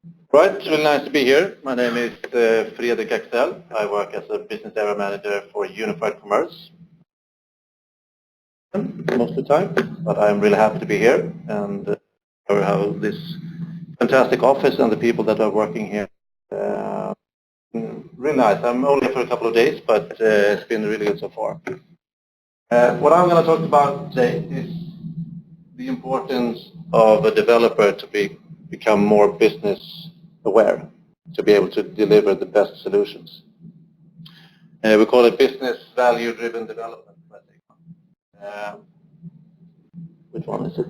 Right, it's really nice to be here. My name is Fredrik Axell. I work as a business area manager for Unified Commerce most of the time, but I'm really happy to be here and have this fantastic office and the people that are working here. Really nice. I'm only here for a couple of days, but it's been really good so far. What I'm going to talk about today is the importance of a developer to become more business aware, to be able to deliver the best solutions. We call it business value driven development. Which one is it?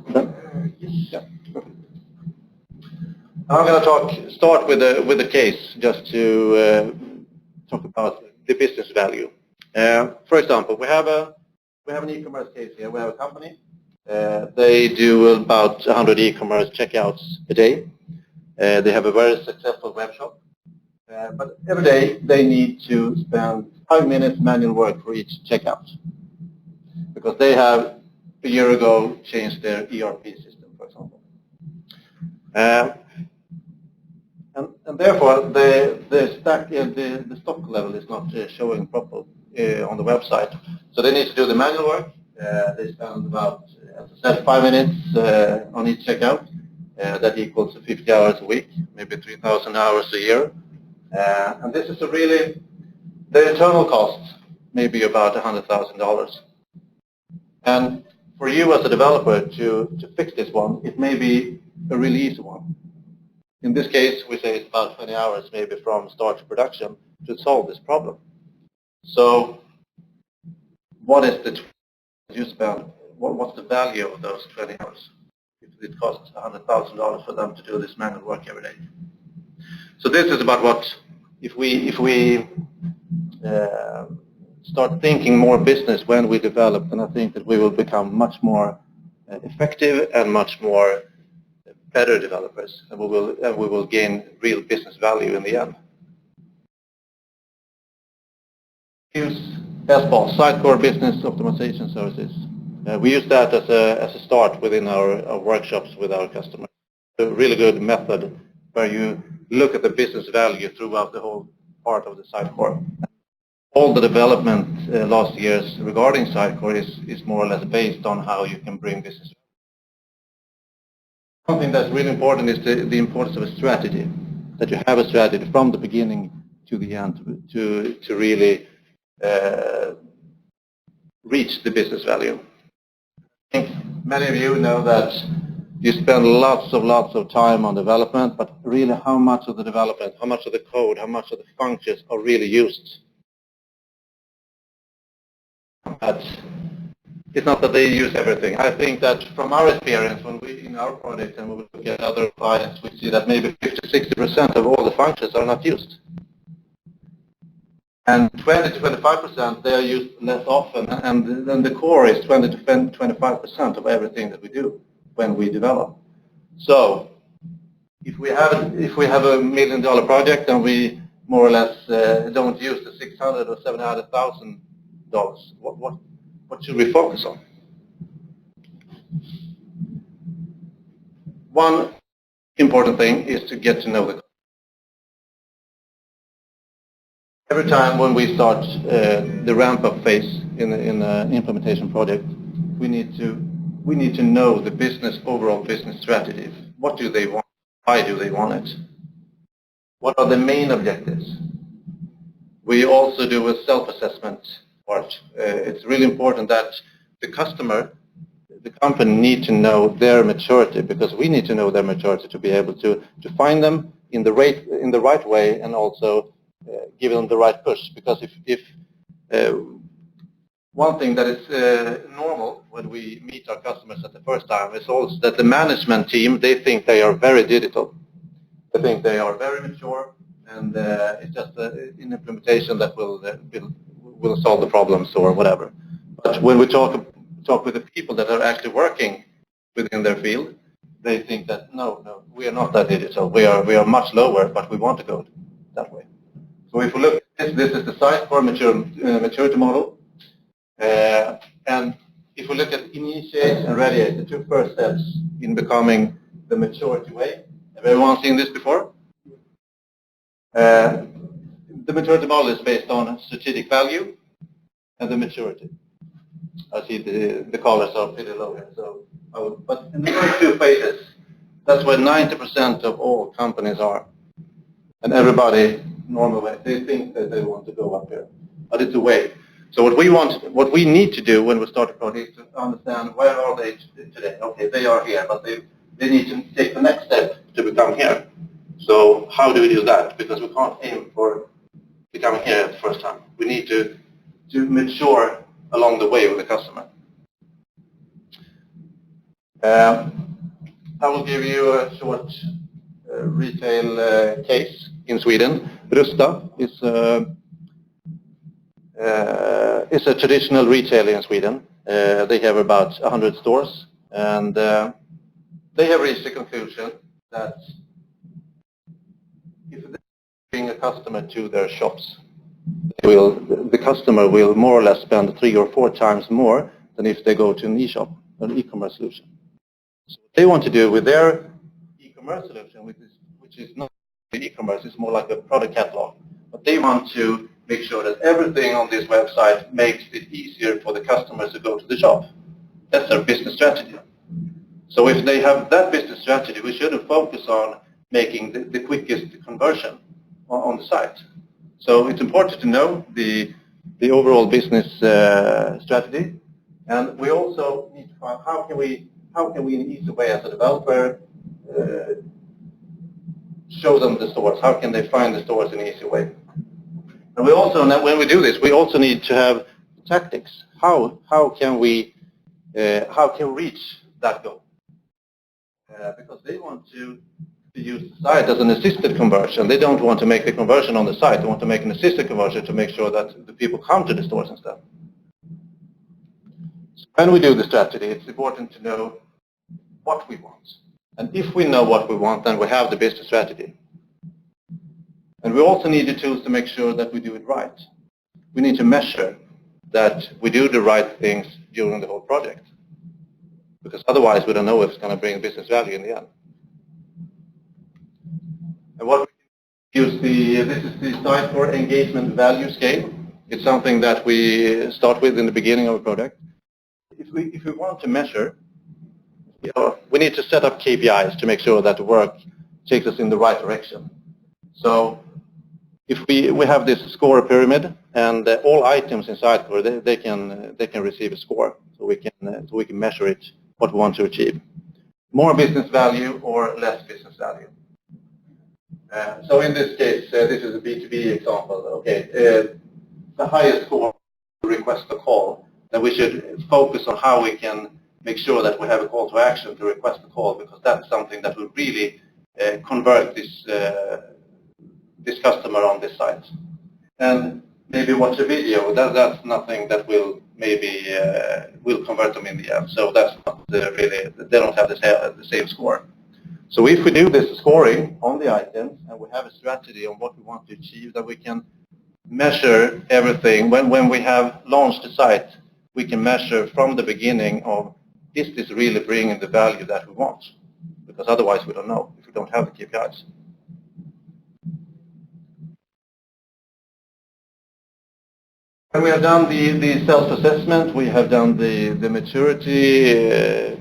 Yes. Yeah. I'm going to start with a case just to talk about the business value. For example, we have an e-commerce case here. We have a company. They do about 100 e-commerce checkouts a day. They have a very successful web shop. But every day they need to spend 5 minutes manual work for each checkout because they have a year ago changed their ERP system, for example. And therefore, the stock level is not showing properly on the website. So they need to do the manual work. They spend about, as I said, 5 minutes on each checkout. That equals 50 hours a week, maybe 3,000 hours a year. And this is the internal cost may be about $100,000. And for you as a developer to fix this one, it may be a really easy one. In this case, we say it's about 20 hours maybe from start to production to solve this problem. So what is the you spend? What's the value of those 20 hours? If it costs $100,000 for them to do this manual work every day. So this is about what if we start thinking more business when we develop, then I think that we will become much more effective and much more better developers, and we will gain real business value in the end. Use SBOS, Sitecore Business Optimization Services. We use that as a start within our workshops with our customers. A really good method where you look at the business value throughout the whole part of the Sitecore. All the development last years regarding Sitecore is more or less based on how you can bring business. Something that's really important is the importance of a strategy, that you have a strategy from the beginning to the end to really reach the business value. I think many of you know that you spend lots of time on development, but really how much of the development, how much of the code, how much of the functions are really used? But it's not that they use everything. I think that from our experience, when we in our project and we look at other clients, we see that maybe 50-60% of all the functions are not used. And 20-25% they are used less often, and then the core is 20-25% of everything that we do when we develop. So if we have a $1 million project and we more or less don't use the $600,000 or $700,000, what should we focus on? One important thing is to get to know the. Every time when we start the ramp-up phase in an implementation project, we need to know the overall business strategy. What do they want? Why do they want it? What are the main objectives? We also do a self-assessment part. It's really important that the customer, the company need to know their maturity, because we need to know their maturity to be able to find them in the right way and also give them the right push. Because if one thing that is normal when we meet our customers at the first time is also that the management team, they think they are very digital. They think they are very mature, and it's just an implementation that will solve the problems or whatever. But when we talk with the people that are actually working within their field, they think that no, we are not that digital. We are much lower, but we want to go that way. So if we look at this is the Sitecore Maturitymodel. And if we look at initiate and radiate, the two first steps in becoming the maturity way. Have everyone seen this before? The maturity model is based on strategic value and the maturity. I see the colors are pretty low here. But in the first two phases, that's where 90% of all companies are. And everybody, normally, they think that they want to go up here. But it's a way. So what we need to do when we start a project is to understand where are they today. Okay, they are here, but they need to take the next step to become here. So how do we do that? Because we can't aim for becoming here at the first time. We need to mature along the way with the customer. I will give you a short retail case in Sweden. RUSTA is a traditional retailer in Sweden. They have about 100 stores, and they have reached the conclusion that if they bring a customer to their shops, the customer will more or less spend 3 or 4 times more than if they go to an e-shop, an e-commerce solution. So what they want to do with their e-commerce solution, which is not e-commerce, it's more like a product catalog. But they want to make sure that everything on this website makes it easier for the customers to go to the shop. That's their business strategy. So if they have that business strategy, we shouldn't focus on making the quickest conversion on the site. So it's important to know the overall business strategy, and we also need to find how can we in an easy way as a developer show them the stores. How can they find the stores in an easy way? And we also, when we do this, we also need to have tactics. How can we reach that goal? Because they want to use the site as an assisted conversion. They don't want to make the conversion on the site. They want to make an assisted conversion to make sure that the people come to the stores instead. So when we do the strategy, it's important to know what we want. And if we know what we want, then we have the business strategy. And we also need the tools to make sure that we do it right. We need to measure that we do the right things during the whole project. Because otherwise we don't know if it's going to bring business value in the end. And what we use this is the Sitecore engagement value scale. It's something that we start with in the beginning of a project. If we want to measure, we need to set up KPIs to make sure that the work takes us in the right direction. So if we have this score pyramid, and all items in Sitecore, they can receive a score, so we can measure it, what we want to achieve. More business value or less business value. So in this case, this is a B2B example. Okay, the highest score request a call. Then we should focus on how we can make sure that we have a call to action to request a call, because that's something that will really convert this customer on this site. And maybe watch a video. That's nothing that will will convert them in the end. So that's not really, they don't have the same score. So if we do this scoring on the items and we have a strategy on what we want to achieve, that we can measure everything. When we have launched the site, we can measure from the beginning of, is this really bringing the value that we want? Because otherwise we don't know if we don't have the KPIs. When we have done the self-assessment, we have done the maturity,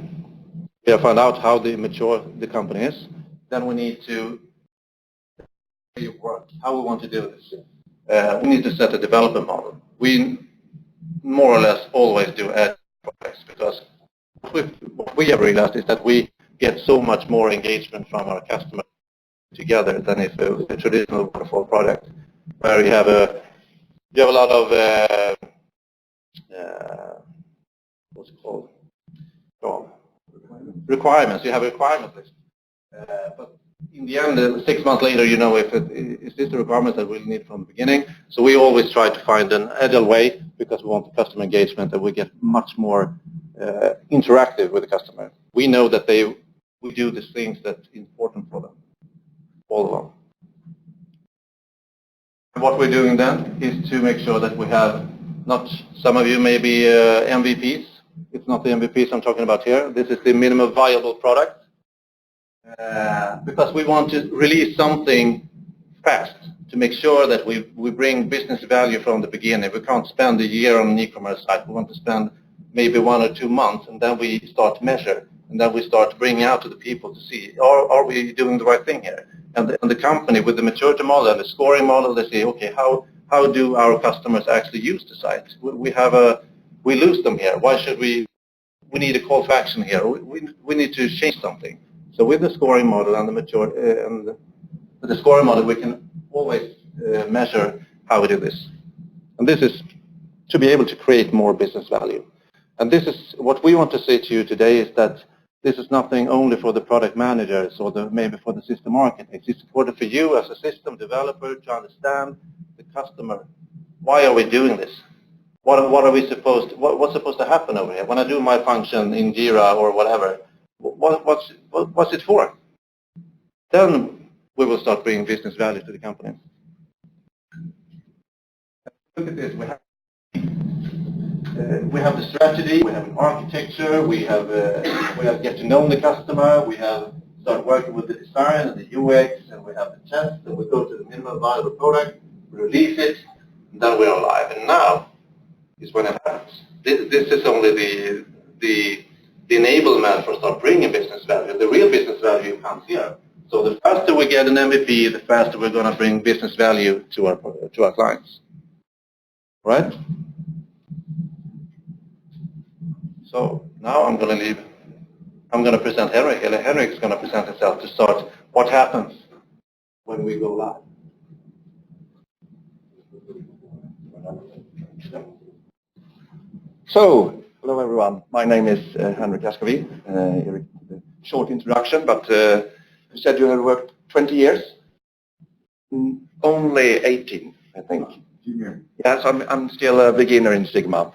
we have found out how mature the company is, then we need to work, how we want to do this. We need to set a development model. We more or less always do ad projects, because what we have realized is that we get so much more engagement from our customers together than if it was a traditional waterfall project, where you have a lot of what's it called? Requirements. You have a requirement list, but in the end, 6 months later, you know if is this the requirement that we'll need from the beginning. So we always try to find an agile way, because we want the customer engagement, that we get much more interactive with the customer. We know that we do the things that's important for them, all along. And what we're doing then is to make sure that we have not, some of you may be MVPs. It's not the MVPs I'm talking about here. This is the minimum viable product. Because we want to release something fast to make sure that we bring business value from the beginning. We can't spend a year on an e-commerce site. We want to spend maybe 1 or 2 months, and then we start to measure, and then we start bringing out to the people to see, are we doing the right thing here? And the company with the maturity model and the scoring model, they say, okay, how do our customers actually use the site? We lose them here. Why should we need a call to action here. We need to change something. So with the scoring model and with the scoring model, we can always measure how we do this. And this is to be able to create more business value. And this is what we want to say to you today, is that this is nothing only for the product managers or maybe for the system architects. It's important for you as a system developer to understand the customer. Why are we doing this? What's supposed to happen over here? When I do my function in Jira or whatever, what's it for? Then we will start bringing business value to the company. Look at this. We have the strategy, we have an architecture, we have get to know the customer, we have start working with the design and the UX, and we have the test, and we go to the minimum viable product, we release it, and then we are live. And now is when it happens. This is only the enablement for start bringing business value. The real business value comes here. So the faster we get an MVP, the faster we're going to bring business value to our clients. Right? So now I'm going to leave. I'm going to present Henrik. Henrik is going to present himself to start what happens when we go live. So, hello everyone. My name is Fredrik Axell. Short introduction, but you said you have worked 20 years? Only 18, I think. Junior. Yes, I'm still a beginner in Sigma.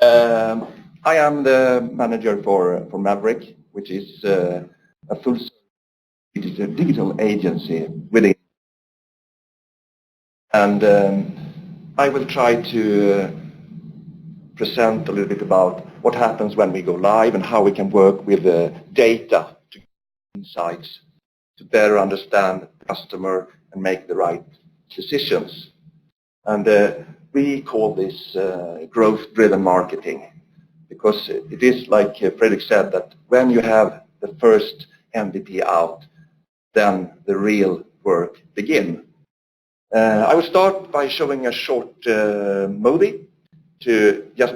I am the manager for Maverick, which is a full digital agency within. And I will try to present a little bit about what happens when we go live and how we can work with the data to get insights to better understand the customer and make the right decisions. And we call this growth-driven marketing, because it is like Fredrik said, that when you have the first MVP out, then the real work begins. I will start by showing a short movie to just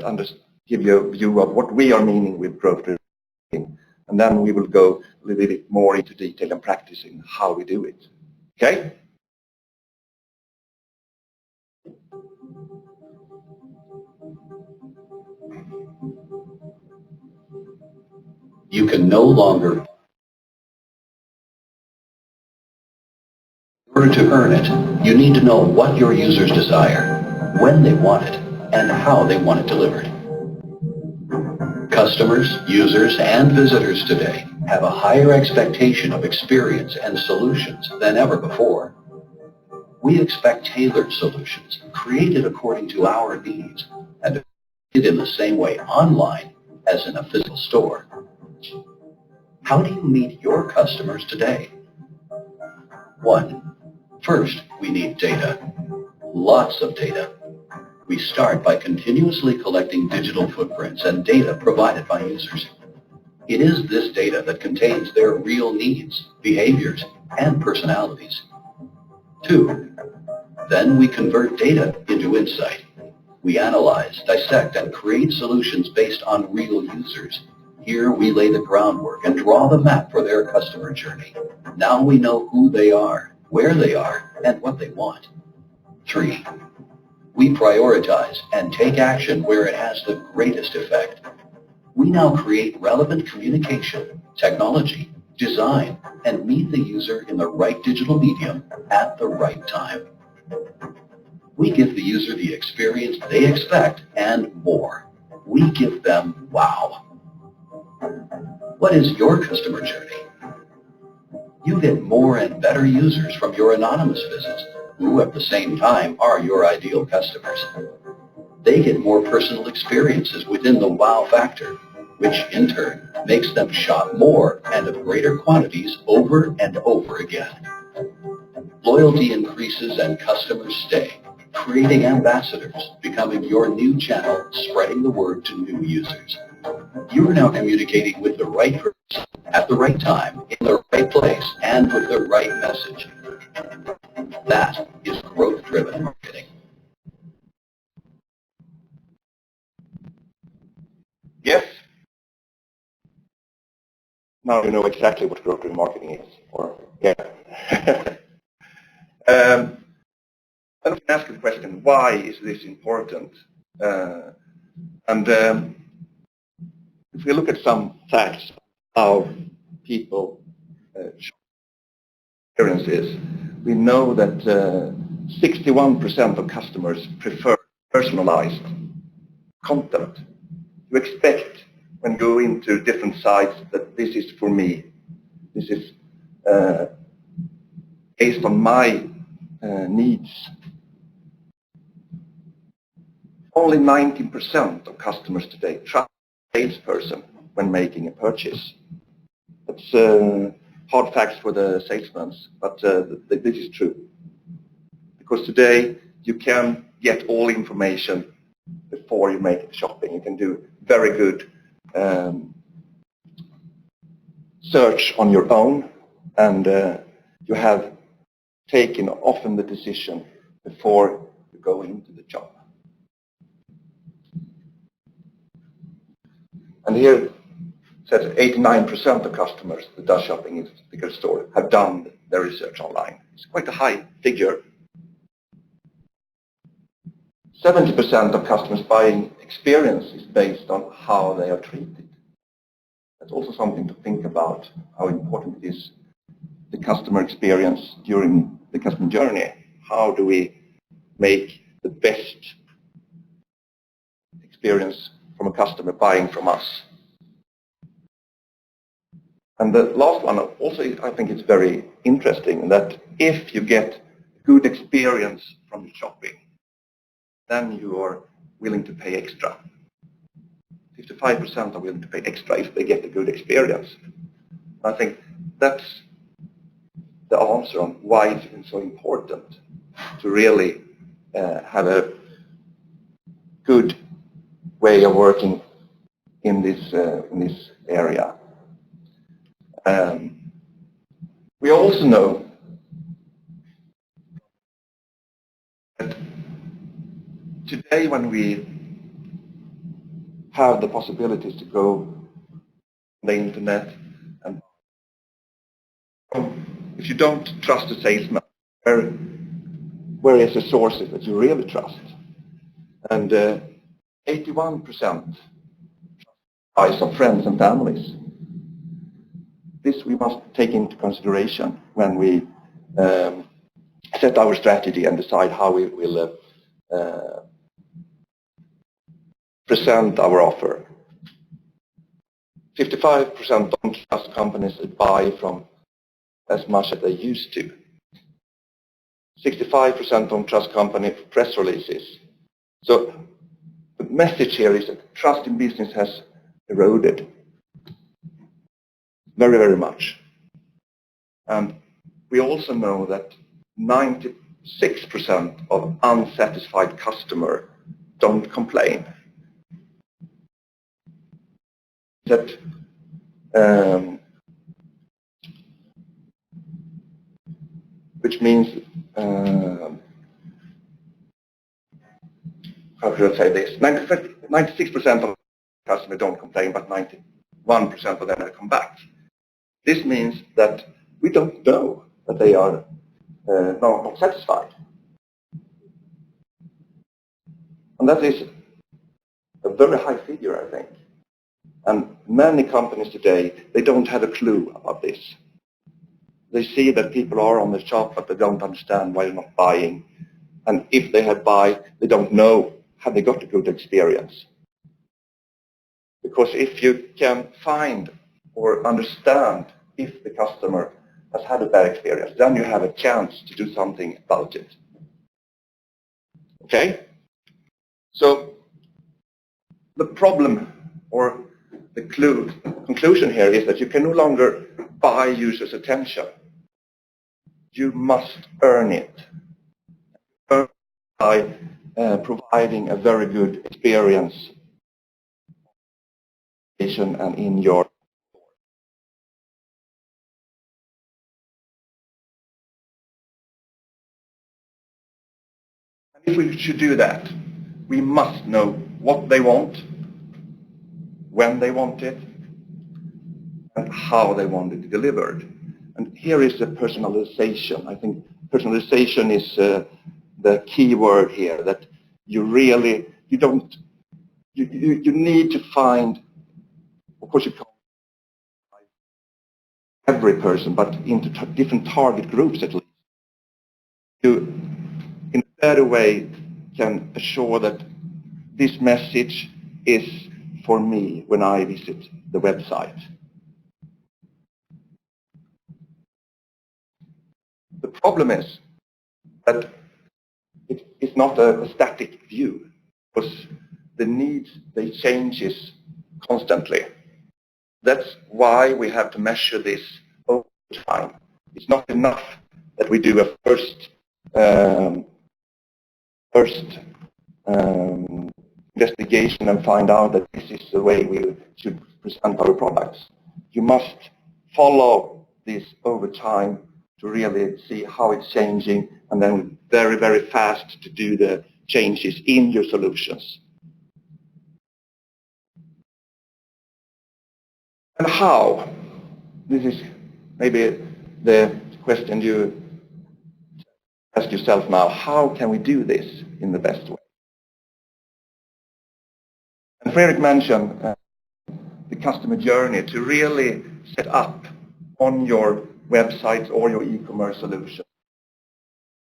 give you a view of what we are meaning with growth-driven marketing, and then we will go a little bit more into detail and practicing how we do it. Okay? You can no longer. In order to earn it, you need to know what your users desire, when they want it, and how they want it delivered. Customers, users, and visitors today have a higher expectation of experience and solutions than ever before. We expect tailored solutions created according to our needs and in the same way online as in a physical store. How do you meet your customers today? 1. First, we need data. Lots of data. We start by continuously collecting digital footprints and data provided by users. It is this data that contains their real needs, behaviors, and personalities. 2. Then we convert data into insight. We analyze, dissect, and create solutions based on real users. Here we lay the groundwork and draw the map for their customer journey. Now we know who they are, where they are, and what they want. 3. We prioritize and take action where it has the greatest effect. We now create relevant communication, technology, design, and meet the user in the right digital medium at the right time. We give the user the experience they expect and more. We give them wow. What is your customer journey? You get more and better users from your anonymous visits, who at the same time are your ideal customers. They get more personal experiences within the wow factor, which in turn makes them shop more and of greater quantities over and over again. Loyalty increases and customers stay, creating ambassadors, becoming your new channel, spreading the word to new users. You are now communicating with the right person at the right time, in the right place, and with the right message. That is growth-driven marketing. Yes? Now you know exactly what growth-driven marketing is. Or, yeah. And I ask the question, why is this important? If we look at some facts, how people experiences, we know that 61% of customers prefer personalized content. You expect when you go into different sites that this is for me. This is based on my needs. Only 19% of customers today trust a salesperson when making a purchase. That's hard facts for the salesmen, but this is true. Because today you can get all information before you make shopping. You can do very good search on your own, and you have taken often the decision before you go into the shop. And here it says 89% of customers that does shopping in a physical store have done their research online. It's quite a high figure. 70% of customers' buying experience is based on how they are treated. That's also something to think about, how important it is, the customer experience during the customer journey. How do we make the best experience from a customer buying from us? And the last one also, I think it's very interesting that if you get good experience from shopping, then you are willing to pay extra. 55% are willing to pay extra if they get a good experience. I think that's the answer on why it's so important to really have a good way of working in this area. We also know that today when we have the possibilities to go on the internet, and if you don't trust a salesman, where is the sources that you really trust? And 81% buys from friends and families. This we must take into consideration when we set our strategy and decide how we will present our offer. 55% don't trust companies that buy from as much as they used to. 65% don't trust company press releases. So the message here is that trust in business has eroded very, very much. And we also know that 96% of unsatisfied customers don't complain. That which means, how should I say this? 96% of customers don't complain, but 91% of them will come back. This means that we don't know that they are not satisfied. And that is a very high figure, I think. And many companies today, they don't have a clue about this. They see that people are on the shop, but they don't understand why they're not buying. And if they have buy, they don't know, have they got a good experience? Because if you can find or understand if the customer has had a bad experience, then you have a chance to do something about it. Okay? So the problem or the conclusion here is that you can no longer buy users' attention. you must earn it. Earn by providing a very good experience and in your. And if we should do that, we must know what they want, when they want it, and how they want it delivered. And here is the personalization. I think personalization is the key word here, that you really, you need to find, of course you can't find every person, but into different target groups at least. You, in a better way, can assure that this message is for me when I visit the website. The problem is that it is not a static view, because the needs, they changes constantly. That's why we have to measure this over time. It's not enough that we do a first investigation and find out that this is the way we should present our products. You must follow this over time to really see how it's changing, and then very, very fast to do the changes in your solutions. And how? This is maybe the question you ask yourself now. How can we do this in the best way? And Fredrik mentioned the customer journey to really set up on your website or your e-commerce solution.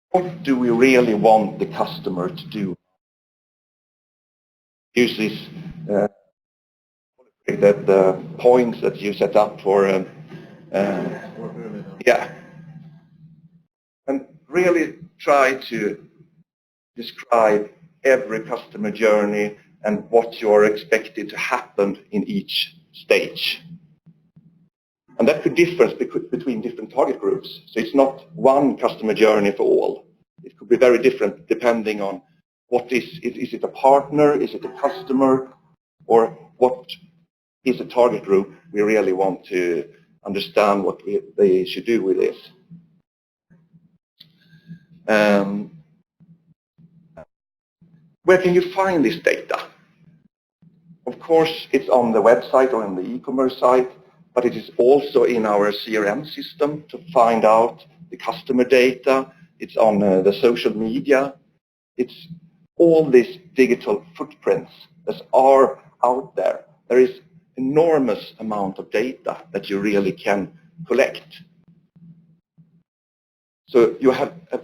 What do we really want the customer to do? Use this the points that you set up for yeah, and really try to describe every customer journey and what you are expected to happen in each stage. And that could differ between different target groups. So it's not one customer journey for all. It could be very different depending on what is it a partner, is it a customer, or what is a target group we really want to understand what they should do with this. Where can you find this data? Of course, it's on the website or on the e-commerce site, but it is also in our CRM system to find out the customer data. It's on the social media. It's all these digital footprints that are out there. There is enormous amount of data that you really can collect. So you have a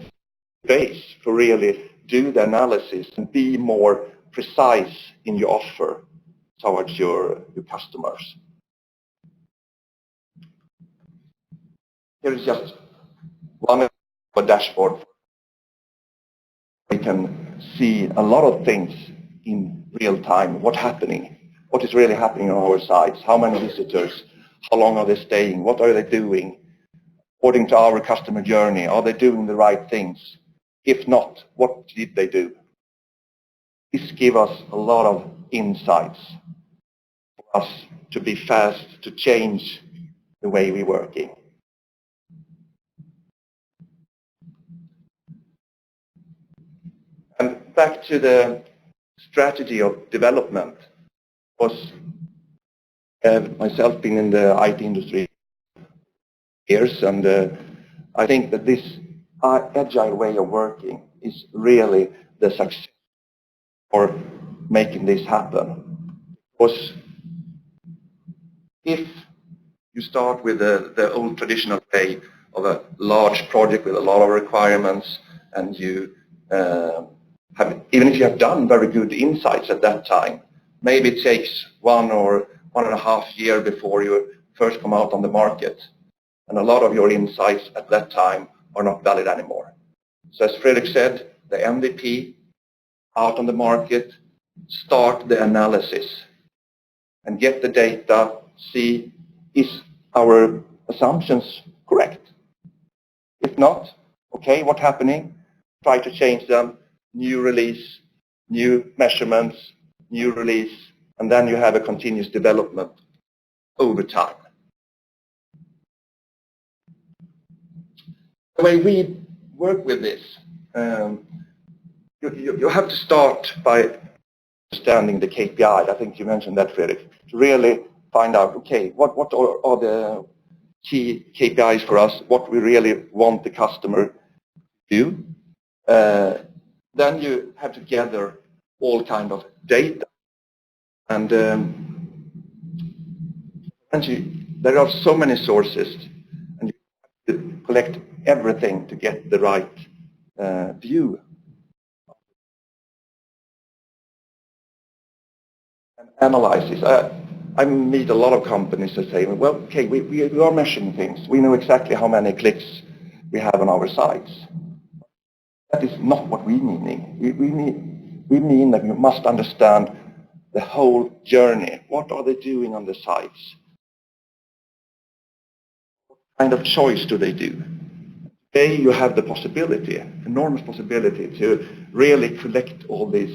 base to really do the analysis and be more precise in your offer towards your customers. Here is just one dashboard. We can see a lot of things in real time. What's happening? What is really happening on our sites? How many visitors? How long are they staying? What are they doing? According to our customer journey, are they doing the right things? If not, what did they do? This gives us a lot of insights for us to be fast, to change the way we're working. And back to the strategy of development. Was myself been in the IT industry years, and I think that this agile way of working is really the success for making this happen. Because if you start with the old traditional way of a large project with a lot of requirements, and you even if you have done very good insights at that time, maybe it takes 1 or 1.5 years before you first come out on the market. And a lot of your insights at that time are not valid anymore. So as Fredrik said, the MVP, out on the market, start the analysis and get the data, see is our assumptions correct? If If not, okay, what's happening? Try to change them, new release, new measurements, new release, and then you have a continuous development over time. The way we work with this, you have to start by understanding the KPI. I think you mentioned that, Fredrik, to really find out, okay, what are the key KPIs for us, what we really want the customer to do. Then you have to gather all kind of data. And there are so many sources, and you have to collect everything to get the right view. And analysis. I meet a lot of companies that say, well, okay, we are measuring things. We know exactly how many clicks we have on our sites. That is not what we mean. We mean that you must understand the whole journey. What are they doing on the sites? What kind of choice do they do? Today you have the possibility, enormous possibility, to really collect all this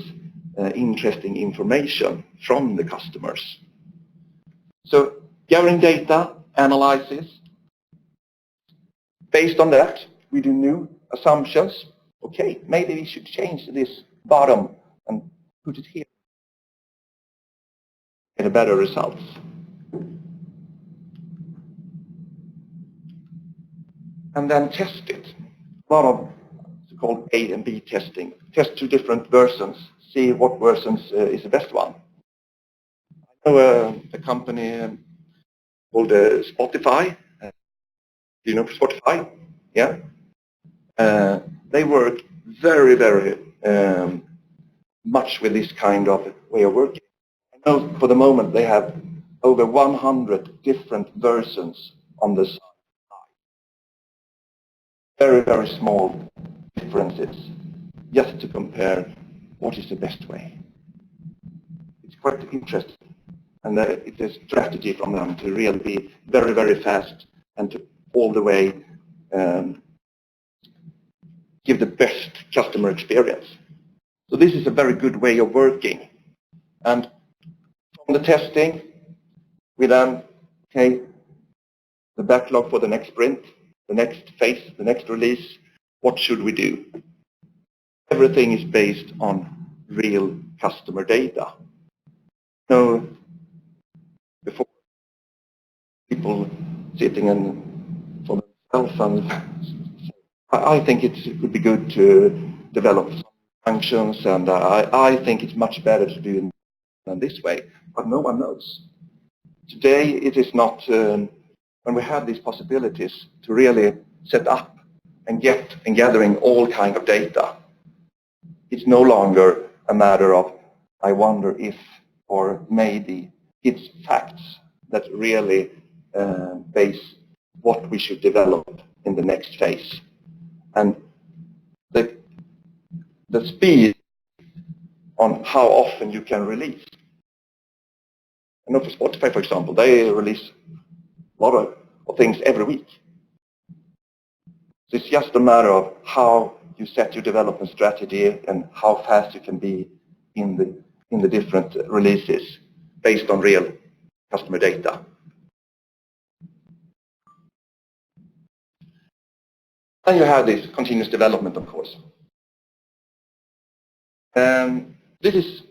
interesting information from the customers. So gathering data, analysis. Based on that, we do new assumptions. Okay, maybe we should change this bottom and put it here. Get a better results. And then test it. A lot of so-called A and B testing. Test two different versions. See what versions is the best one. I know a company called Spotify. Do you know Spotify? Yeah. They work very, very much with this kind of way of working. I know for the moment they have over 100 different versions on the site. Very, very small differences, just to compare what is the best way. It's quite interesting. And it's a strategy from them to really be very, very fast and to all the way give the best customer experience. So this is a very good way of working. And from the testing, we then, okay, the backlog for the next sprint, the next phase, the next release, what should we do? Everything is based on real customer data. So before people sitting and for themselves, and I think it would be good to develop some functions, and I think it's much better to do it than this way, but no one knows. Today it is not, when we have these possibilities to really set up and gathering all kind of data, it's no longer a matter of I wonder if or maybe. It's facts that really base what we should develop in the next phase. And the speed on how often you can release. I know for Spotify, for example, they release a lot of things every week. So it's just a matter of how you set your development strategy and how fast you can be in the different releases based on real customer data. And you have this continuous development, of course. This is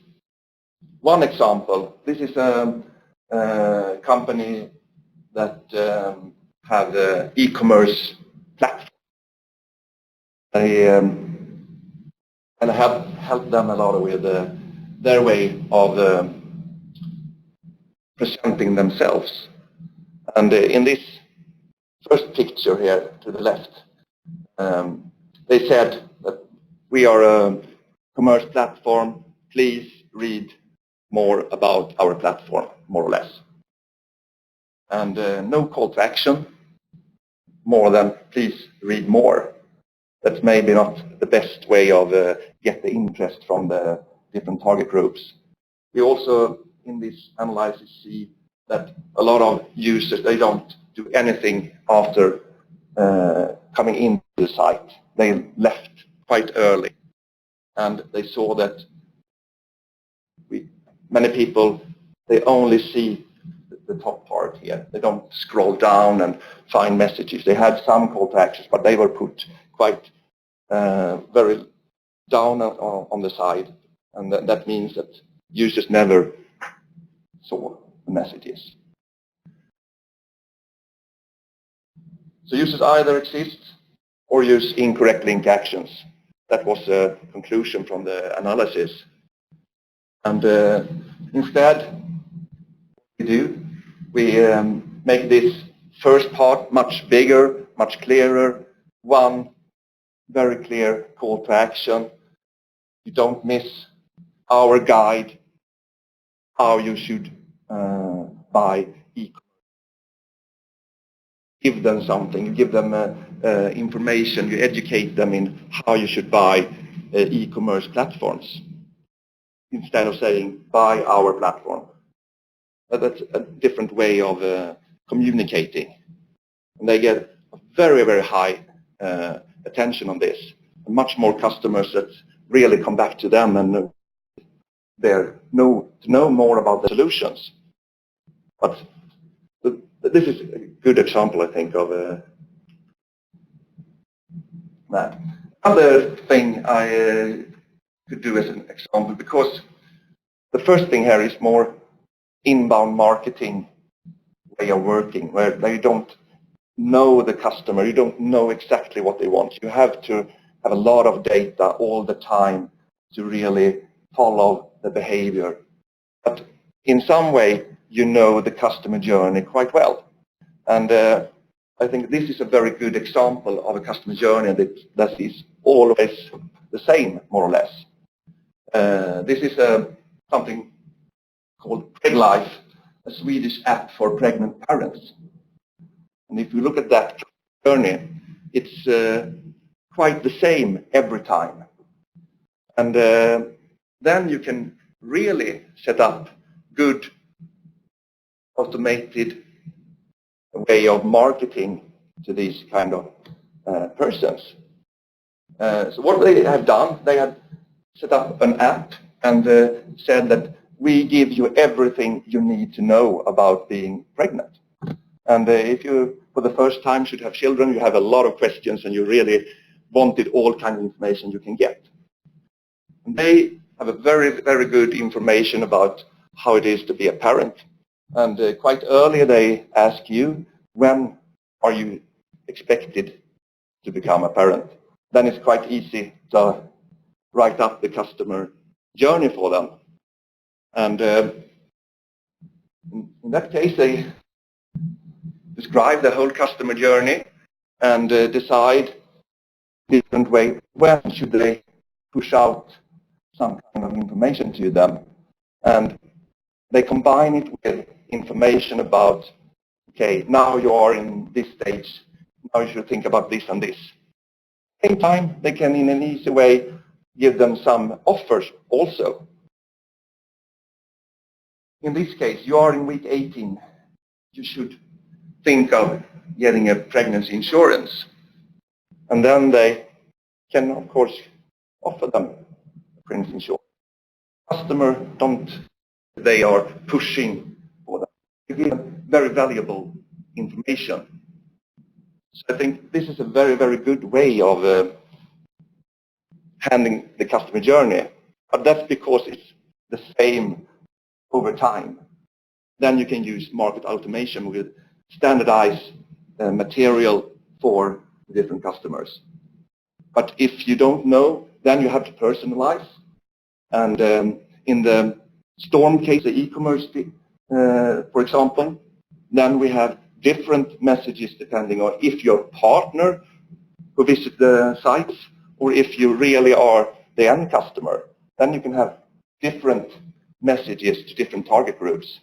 one example. This is a company that have an e-commerce platform. I help them a lot with their way of presenting themselves. And in this first picture here to the left, they said that we are a commerce platform. Please read more about our platform, more or less. And no call to action, more than please read more. That's maybe not the best way of get the interest from the different target groups. We also, in this analysis, see that a lot of users, they don't do anything after coming in the site. They left quite early, and they saw that many people, they only see the top part here. They don't scroll down and find messages. They had some call to actions, but they were put quite very down on the side, and that means that users never saw the messages. So users either exist or use incorrect link actions. That was the conclusion from the analysis. And instead, we make this first part much bigger, much clearer. One very clear call to action. You don't miss our guide how you should buy e-commerce. Give them something, you give them information, you educate them in how you should buy e-commerce platforms instead of saying buy our platform. That's a different way of communicating. And they get a very, very high attention on this. And much more customers that really come back to them and to know more about the solutions. But this is a good example, I think, of that. Another thing I could do as an example, because the first thing here is more inbound marketing way of working, where they don't know the customer, you don't know exactly what they want. You have to have a lot of data all the time to really follow the behavior. But in some way, you know the customer journey quite well. And I think this is a very good example of a customer journey that is always the same, more or less. This is something called PregLife, a Swedish app for pregnant parents. And if you look at that journey, it's quite the same every time. And then you can really set up good automated way of marketing to these kind of persons. So what they have done, they have set up an app and said that we give you everything you need to know about being pregnant. And if you, for the first time, should have children, you have a lot of questions and you really wanted all kinds of information you can get. And they have a very, very good information about how it is to be a parent. And quite early they ask you, when are you expected to become a parent? Then it's quite easy to write up the customer journey for them. And in that case, they describe the whole customer journey and decide different way when should they push out some kind of information to them. And they combine it with information about, okay, now you are in this stage, now you should think about this and this. At the same time, they can in an easy way give them some offers also. In this case, you are in week 18, you should think of getting a pregnancy insurance. And then they can, of course, offer them a pregnancy insurance. Customer they are pushing for that. They give them very valuable information. So I think this is a very, very good way of handling the customer journey. But that's because it's the same over time. Then you can use market automation with standardized material for different customers. But if you don't know, then you have to personalize. And in the storm case, the e-commerce, for example, then we have different messages depending on if you're a partner who visit the sites or if you really are the end customer. Then you can have different messages to different target groups.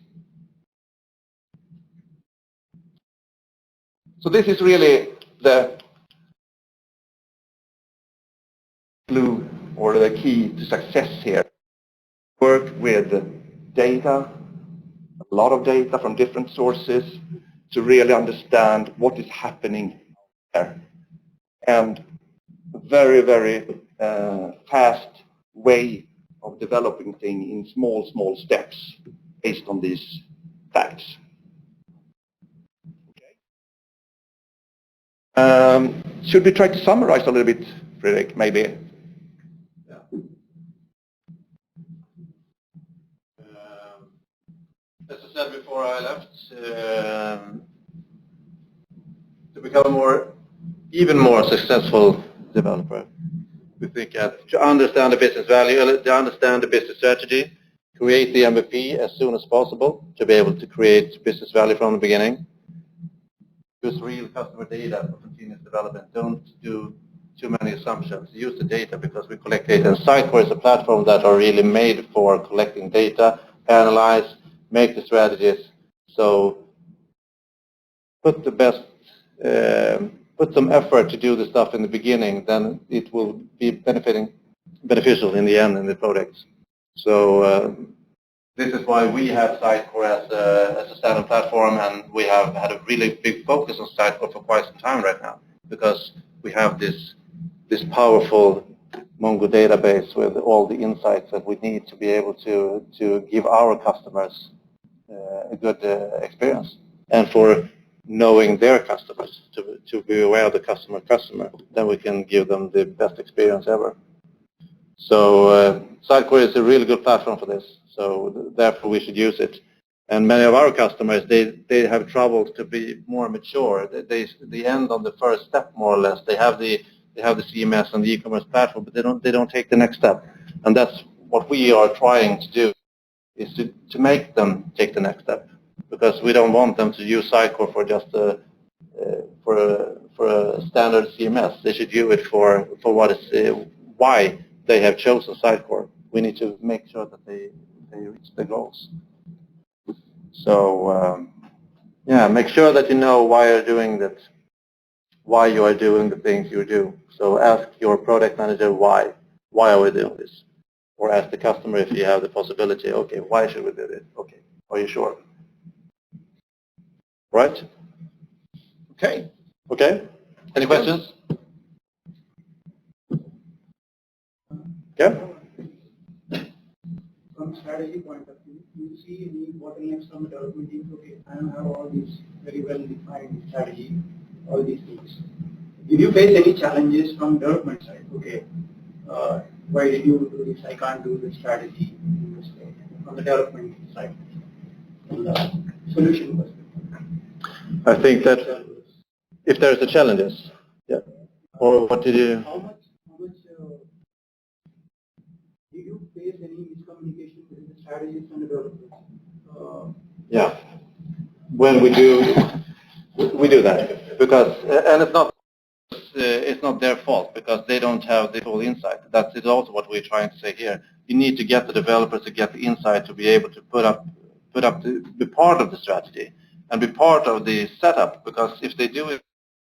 So this is really the clue or the key to success here. Work with data, a lot of data from different sources to really understand what is happening there. and a very, very fast way of developing things in small, small steps based on these facts. Okay. Should we try to summarize a little bit, Fredrik, maybe? As I said before I left, to become even more successful developer, we think to understand the business value, to understand the business strategy, create the MVP as soon as possible to be able to create business value from the beginning. Use real customer data for continuous development. Don't do too many assumptions. Use the data because we collect data. And Sitecore is a platform that are really made for collecting data, analyze, make the strategies. So put some effort to do the stuff in the beginning, then it will be beneficial in the end in the products. So this is why we have Sitecore as a standard platform, and we have had a really big focus on Sitecore for quite some time right now, because we have this powerful Mongo database with all the insights that we need to be able to give our customers a good experience, and for knowing their customers, to be aware of the customer, then we can give them the best experience ever. So Sitecore is a really good platform for this, so therefore we should use it. And many of our customers, they have trouble to be more mature. They end on the first step more or less. They have the CMS and the e-commerce platform, but they don't take the next step. And that's what we are trying to do, is to make them take the next step, because we don't want them to use Sitecore for just for a standard CMS. They should use it for what is why they have chosen Sitecore. We need to make sure that they reach the goals. So yeah, make sure that you know why you're doing that, why you are doing the things you do. So ask your product manager why are we doing this, or ask the customer if you have the possibility. Okay, why should we do this? Okay, are you sure? Right? Okay. Okay. Any questions? Yeah. From strategy point of view, you see any bottlenecks from the development team? Okay, I have all these very well defined strategy, all these things. Did you face any challenges from development side? Okay, why did you do this? I can't do the strategy in this way. From the development side, from the solution perspective. I think that if there's a challenges, yeah. Or what did you? How much did you face any miscommunication with the strategies and the development? Yeah. When we do that, because and it's not their fault, because they don't have the full insight. That is also what we're trying to say here. You need to get the developers to get the insight to be able to be part of the strategy and be part of the setup, because if they do it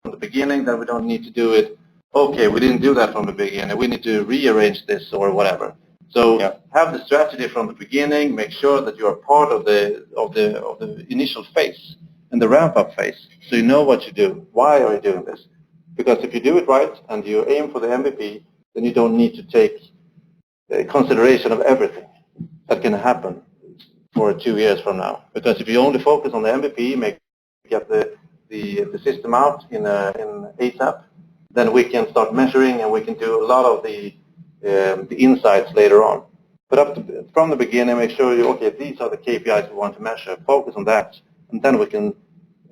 from the beginning, then we don't need to do it. Okay, we didn't do that from the beginning. We need to rearrange this or whatever. So have the strategy from the beginning. Make sure that you are part of the initial phase and the ramp-up phase, so you know what you do. Why are you doing this? Because if you do it right and you aim for the MVP, then you don't need to take consideration of everything that can happen for 2 years from now. Because if you only focus on the MVP, get the system out in ASAP, then we can start measuring and we can do a lot of the insights later on. But from the beginning, make sure these are the KPIs we want to measure. Focus on that, and then we can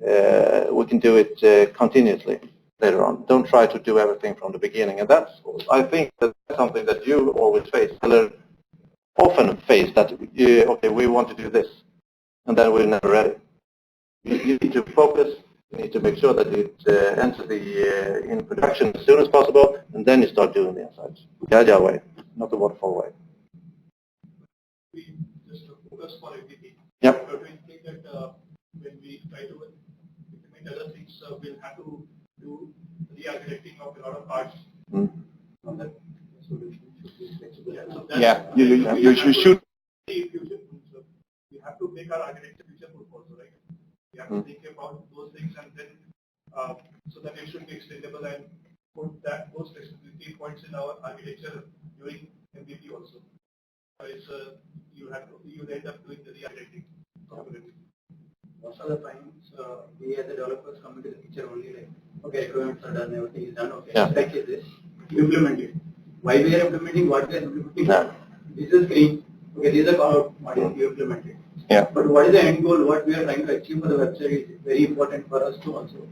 do it continuously later on. Don't try to do everything from the beginning. And I think that's something that you always face, often face, that we want to do this, and then we're never ready. You need to focus. You need to make sure that it enters in production as soon as possible, and then you start doing the insights. The agile way, not the waterfall way. Just to focus for MVP. Yep. But we think that when we try to implement other things, we'll have to do re-architecting of a lot of parts. On that solution should be flexible. Yeah, you should. We have to make our architecture future-proof also, right? We have to think about those things, and then so that it should be extendable and put those flexibility points in our architecture during MVP also. You end up doing the re-architecting. Most of the times, we as the developers come into the picture only like, okay, requirements are done, everything is done, okay, spec is this, implement it. Why we are implementing, what we are implementing? Yeah. This is screen, okay, these are call modules, you implement it. Yeah. But what is the end goal, what we are trying to achieve for the website is very important for us to also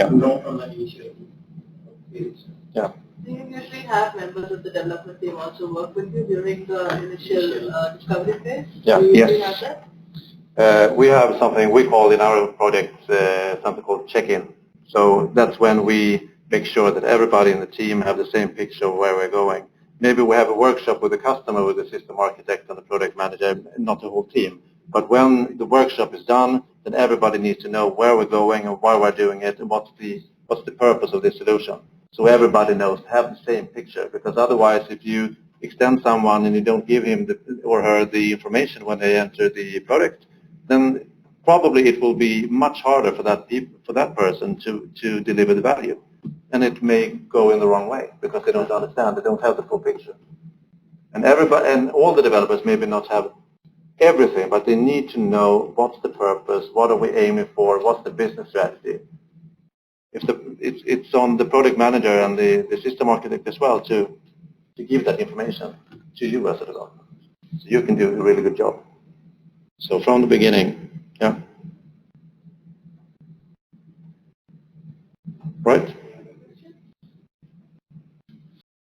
know from the initial phase. Yeah. Do you usually have members of the development team also work with you during the initial discovery phase? Yeah. Do you Yes. usually have that? We have something we call in our project something called check-in. So that's when we make sure that everybody in the team have the same picture of where we're going. Maybe we have a workshop with the customer, with the system architect and the product manager, not the whole team. But when the workshop is done, then everybody needs to know where we're going and why we're doing it and what's the purpose of this solution. So everybody knows, have the same picture. Because otherwise, if you extend someone and you don't give him or her the information when they enter the product, then probably it will be much harder for that person to deliver the value. And it may go in the wrong way because they don't understand, they don't have the full picture. And everybody and all the developers maybe not have everything, but they need to know what's the purpose, what are we aiming for, what's the business strategy. It's on the product manager and the system architect as well to give that information to you as a developer. So you can do a really good job. So from the beginning, yeah. Right?